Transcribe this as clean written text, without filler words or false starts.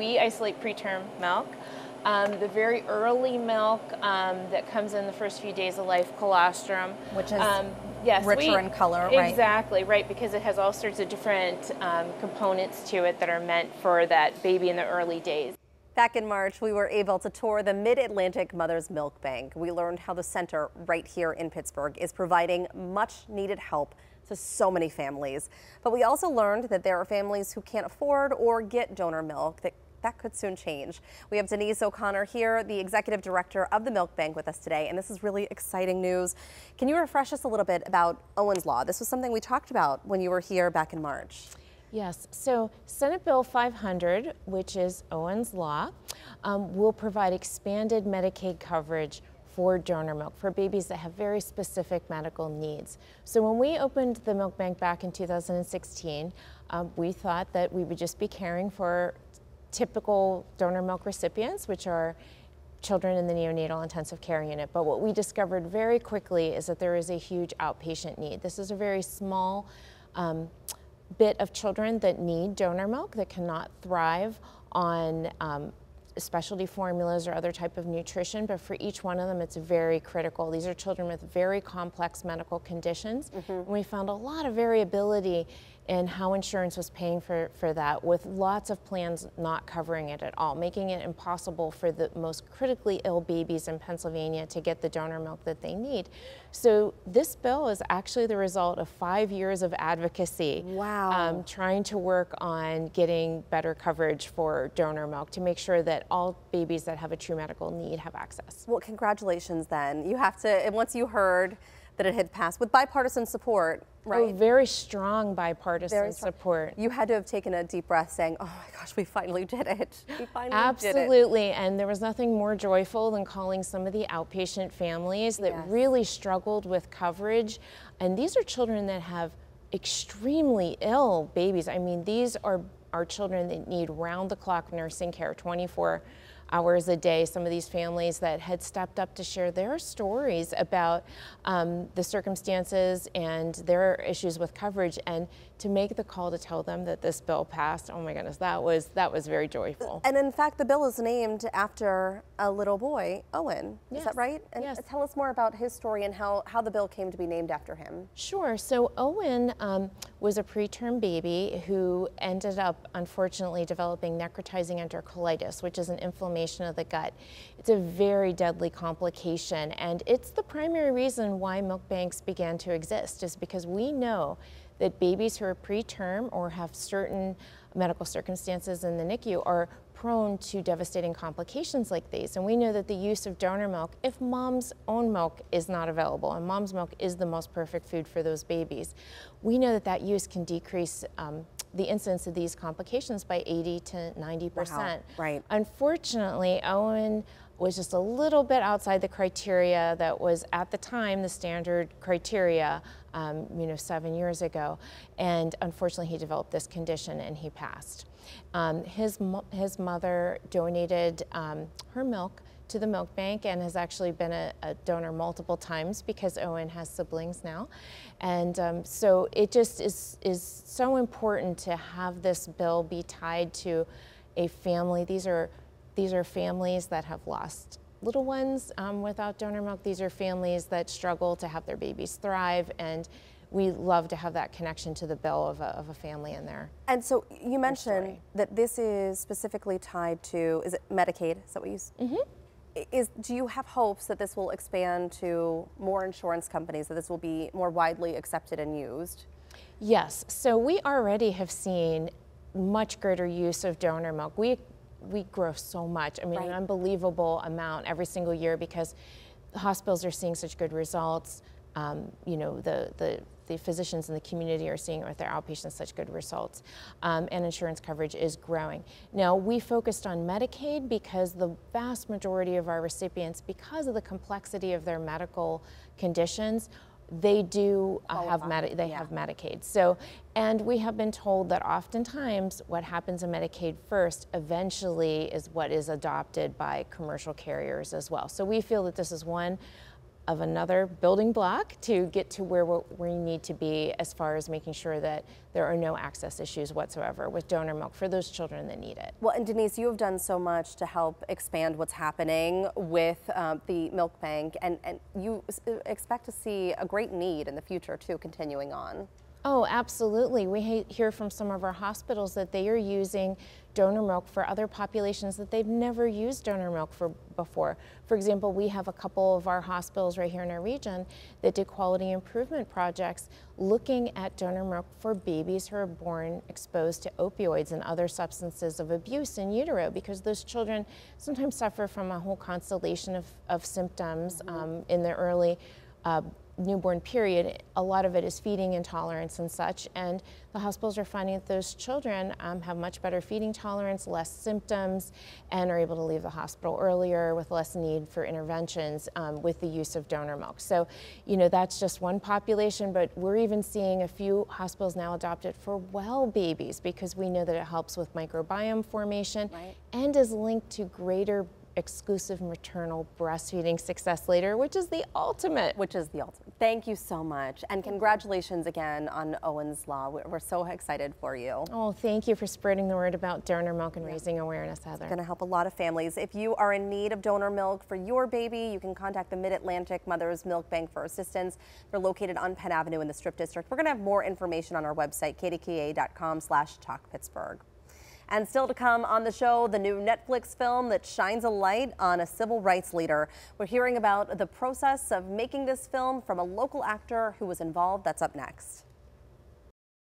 we isolate preterm milk. The very early milk that comes in the first few days of life, colostrum. Which is yes, richer in color, right? Exactly, right, because it has all sorts of different components to it that are meant for that baby in the early days. Back in March, we were able to tour the Mid-Atlantic Mother's Milk Bank. We learned how the center right here in Pittsburgh is providing much needed help to so many families. But we also learned that there are families who can't afford or get donor milk. That could soon change. We have Denise O'Connor here, the executive director of the Milk Bank, with us today, and this is really exciting news. Can you refresh us a little bit about Owen's Law? This was something we talked about when you were here back in March. Yes, so Senate Bill 500, which is Owen's Law, will provide expanded Medicaid coverage for donor milk for babies that have very specific medical needs. So when we opened the milk bank back in 2016, we thought that we would just be caring for typical donor milk recipients, which are children in the neonatal intensive care unit. But what we discovered very quickly is that there is a huge outpatient need. This is a very small bit of children that need donor milk, that cannot thrive on specialty formulas or other type of nutrition, but for each one of them it's very critical. These are children with very complex medical conditions, and we found a lot of variability in how insurance was paying for that, with lots of plans not covering it at all, making it impossible for the most critically ill babies in Pennsylvania to get the donor milk that they need. So this bill is actually the result of 5 years of advocacy. Wow. Trying to work on getting better coverage for donor milk to make sure that all babies that have a true medical need have access. Well, congratulations then. You have to, and once you heard that it had passed with bipartisan support, right? Oh, very strong bipartisan support. You had to have taken a deep breath saying, oh my gosh, we finally did it. We finally did it. Absolutely, and there was nothing more joyful than calling some of the outpatient families that really struggled with coverage. And these are children that have extremely ill babies. I mean, these are children that need round-the-clock nursing care, 24 hours a day. Some of these families that had stepped up to share their stories about the circumstances and their issues with coverage, and to make the call to tell them that this bill passed, oh my goodness, that was very joyful. And in fact, the bill is named after a little boy, Owen. Yes. Is that right? And yes. Tell us more about his story and how the bill came to be named after him. Sure. So Owen was a preterm baby who ended up, unfortunately, developing necrotizing enterocolitis, which is an inflammation of the gut. It's a very deadly complication, and it's the primary reason why milk banks began to exist, is because we know that babies who are preterm or have certain medical circumstances in the NICU are prone to devastating complications like these. And we know that the use of donor milk, if mom's own milk is not available, and mom's milk is the most perfect food for those babies, we know that that use can decrease the incidence of these complications by 80 to 90%. Wow. Right. Unfortunately, Owen was just a little bit outside the criteria that was at the time the standard criteria, 7 years ago, and unfortunately he developed this condition and he passed. His mother donated her milk to the milk bank and has actually been a donor multiple times because Owen has siblings now. And so it just is so important to have this bill be tied to a family. These are families that have lost little ones without donor milk. These are families that struggle to have their babies thrive, and we love to have that connection to the bill of a family in there. And so you mentioned that this is specifically tied to, is it Medicaid? Is that what you do you have hopes that this will expand to more insurance companies, that this will be more widely accepted and used? Yes, so we already have seen much greater use of donor milk. We grow so much, I mean, an unbelievable amount every single year because the hospitals are seeing such good results. The physicians in the community are seeing with their outpatients such good results, and insurance coverage is growing. Now, we focused on Medicaid because the vast majority of our recipients, because of the complexity of their medical conditions, they do have Medicaid. So, and we have been told that oftentimes what happens in Medicaid first eventually is what is adopted by commercial carriers as well. So we feel that this is one of another building block to get to where we need to be as far as making sure that there are no access issues whatsoever with donor milk for those children that need it. Well, and Denise, you have done so much to help expand what's happening with the milk bank, and you expect to see a great need in the future too, continuing on. Oh, absolutely. We hear from some of our hospitals that they are using donor milk for other populations that they've never used donor milk for before. For example, we have a couple of our hospitals right here in our region that did quality improvement projects looking at donor milk for babies who are born exposed to opioids and other substances of abuse in utero, because those children sometimes suffer from a whole constellation of symptoms in the early newborn period. A lot of it is feeding intolerance and such, and the hospitals are finding that those children have much better feeding tolerance, less symptoms, and are able to leave the hospital earlier with less need for interventions with the use of donor milk. So, you know, that's just one population, but we're even seeing a few hospitals now adopt it for well babies, because we know that it helps with microbiome formation and is linked to greater exclusive maternal breastfeeding success later, which is the ultimate. Thank you so much, and congratulations again on Owen's Law. We're so excited for you. Oh, thank you for spreading the word about donor milk and raising awareness, Heather. It's going to help a lot of families. If you are in need of donor milk for your baby, you can contact the Mid-Atlantic Mother's Milk Bank for assistance. They're located on Penn Avenue in the Strip District. We're going to have more information on our website, kdka.com/talkpittsburgh. And still to come on the show, the new Netflix film that shines a light on a civil rights leader. We're hearing about the process of making this film from a local actor who was involved. That's up next.